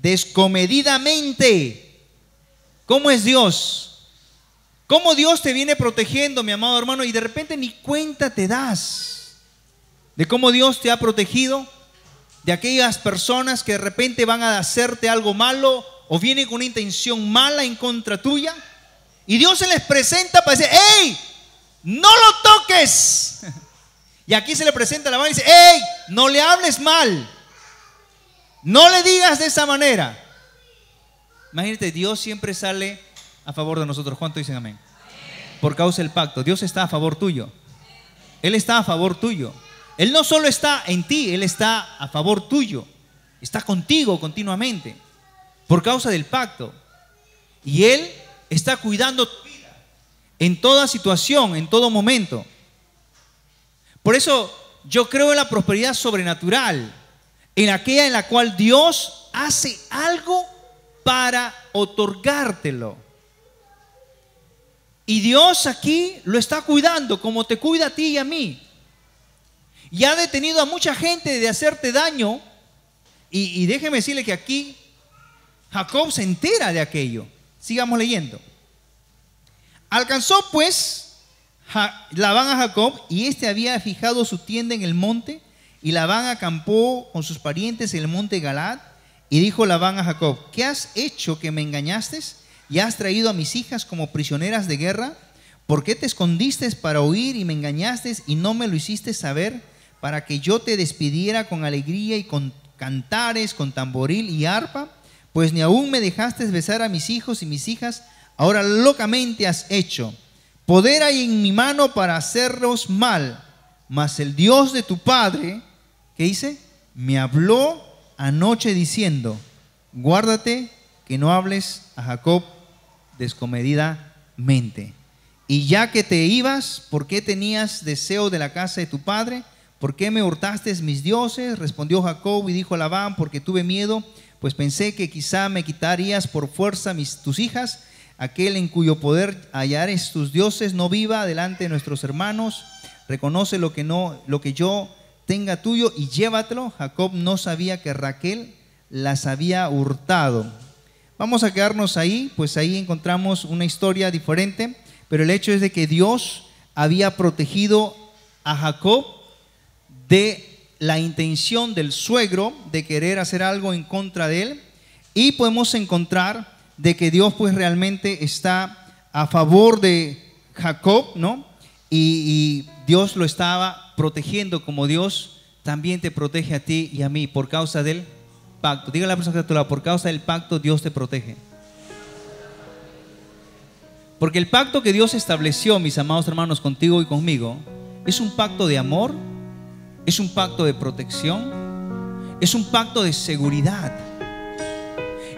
descomedidamente. ¿Cómo es Dios? ¿Cómo Dios te viene protegiendo, mi amado hermano? Y de repente ni cuenta te das de cómo Dios te ha protegido de aquellas personas que de repente van a hacerte algo malo o vienen con una intención mala en contra tuya. Y Dios se les presenta para decir, ¡hey! ¡No lo toques! Y aquí se le presenta a Labán y dice, ¡hey! No le hables mal. No le digas de esa manera. Imagínate, Dios siempre sale a favor de nosotros. ¿Cuánto dicen amén? Por causa del pacto. Dios está a favor tuyo. Él está a favor tuyo. Él no solo está en ti, Él está a favor tuyo. Está contigo continuamente. Por causa del pacto. Y Él está cuidando tu vida en toda situación, en todo momento. Por eso yo creo en la prosperidad sobrenatural, en aquella en la cual Dios hace algo para otorgártelo. Y Dios aquí lo está cuidando como te cuida a ti y a mí. Y ha detenido a mucha gente de hacerte daño. Y déjeme decirle que aquí Jacob se entera de aquello. Sigamos leyendo. Alcanzó pues Labán a Jacob y éste había fijado su tienda en el monte. Y Labán acampó con sus parientes en el monte Galaad. Y dijo Labán a Jacob, ¿qué has hecho que me engañaste? ¿Y has traído a mis hijas como prisioneras de guerra? ¿Por qué te escondiste para huir y me engañaste y no me lo hiciste saber? Para que yo te despidiera con alegría y con cantares, con tamboril y arpa. Pues ni aún me dejaste besar a mis hijos y mis hijas. Ahora locamente has hecho. Poder hay en mi mano para hacerlos mal. Mas el Dios de tu padre, ¿qué dice? Me habló anoche diciendo, guárdate que no hables a Jacob descomedidamente. Y ya que te ibas, ¿por qué tenías deseo de la casa de tu padre? ¿Por qué me hurtaste mis dioses? Respondió Jacob y dijo a Labán: porque tuve miedo, pues pensé que quizá me quitarías por fuerza tus hijas. Aquel en cuyo poder hallares tus dioses no viva delante de nuestros hermanos. Reconoce lo que yo tenga tuyo y llévatelo. Jacob no sabía que Raquel las había hurtado. Vamos a quedarnos ahí, pues ahí encontramos una historia diferente, pero el hecho es de que Dios había protegido a Jacob de la intención del suegro de querer hacer algo en contra de él, y podemos encontrar de que Dios pues realmente está a favor de Jacob, ¿no? Y Dios lo estaba protegiendo, como Dios también te protege a ti y a mí por causa del pacto. Dígale a la persona que está a tu lado: por causa del pacto Dios te protege. Porque el pacto que Dios estableció, mis amados hermanos, contigo y conmigo, es un pacto de amor, es un pacto de protección, es un pacto de seguridad.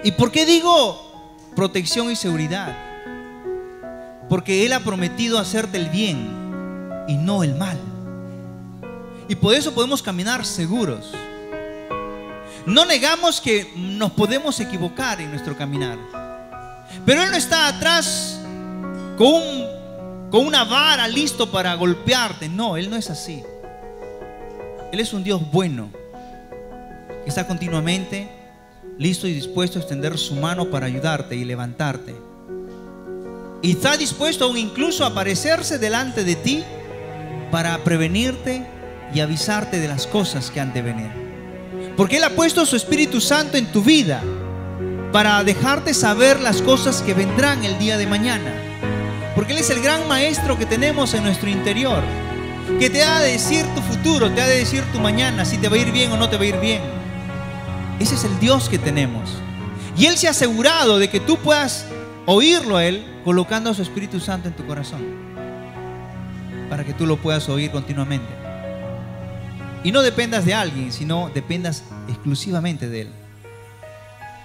¿Y por qué digo protección y seguridad? Porque Él ha prometido hacerte el bien y no el mal. Y por eso podemos caminar seguros. No negamos que nos podemos equivocar en nuestro caminar, pero Él no está atrás con una vara listo para golpearte. No, Él no es así. Él es un Dios bueno, que está continuamente listo y dispuesto a extender su mano para ayudarte y levantarte. Y está dispuesto aún incluso a aparecerse delante de ti para prevenirte y avisarte de las cosas que han de venir. Porque Él ha puesto su Espíritu Santo en tu vida para dejarte saber las cosas que vendrán el día de mañana. Porque Él es el gran maestro que tenemos en nuestro interior, que te ha de decir tu futuro, te ha de decir tu mañana, si te va a ir bien o no te va a ir bien. Ese es el Dios que tenemos. Y Él se ha asegurado de que tú puedas oírlo a Él, colocando a su Espíritu Santo en tu corazón, para que tú lo puedas oír continuamente. Y no dependas de alguien, sino dependas exclusivamente de Él.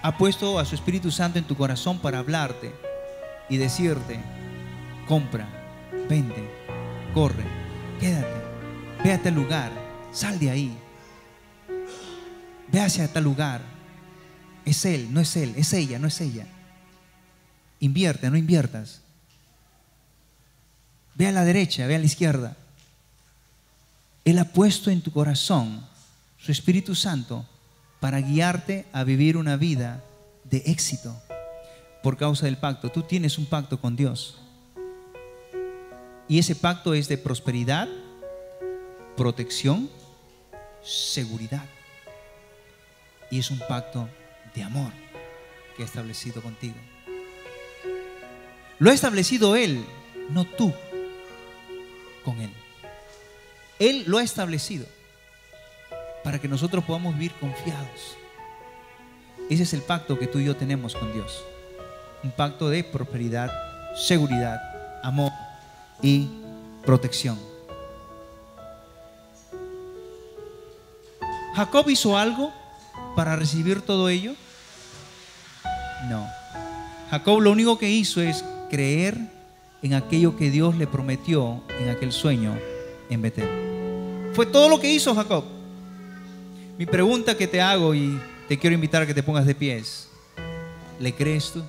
Ha puesto a su Espíritu Santo en tu corazón para hablarte y decirte: compra, vende, corre, quédate, ve a tal lugar, sal de ahí, ve hacia tal lugar. Es él, no es él, es ella, no es ella. Invierte, no inviertas. Ve a la derecha, ve a la izquierda. Él ha puesto en tu corazón su Espíritu Santo para guiarte a vivir una vida de éxito por causa del pacto. Tú tienes un pacto con Dios. Y ese pacto es de prosperidad, protección, seguridad. Y es un pacto de amor que ha establecido contigo. Lo ha establecido Él, no tú con Él. Él lo ha establecido para que nosotros podamos vivir confiados. Ese es el pacto que tú y yo tenemos con Dios. Un pacto de prosperidad, seguridad, amor y protección. ¿Jacob hizo algo para recibir todo ello? No. Jacob lo único que hizo es creer en aquello que Dios le prometió en aquel sueño en Betel. Fue todo lo que hizo Jacob. Mi pregunta que te hago, y te quiero invitar a que te pongas de pies: ¿le crees tú?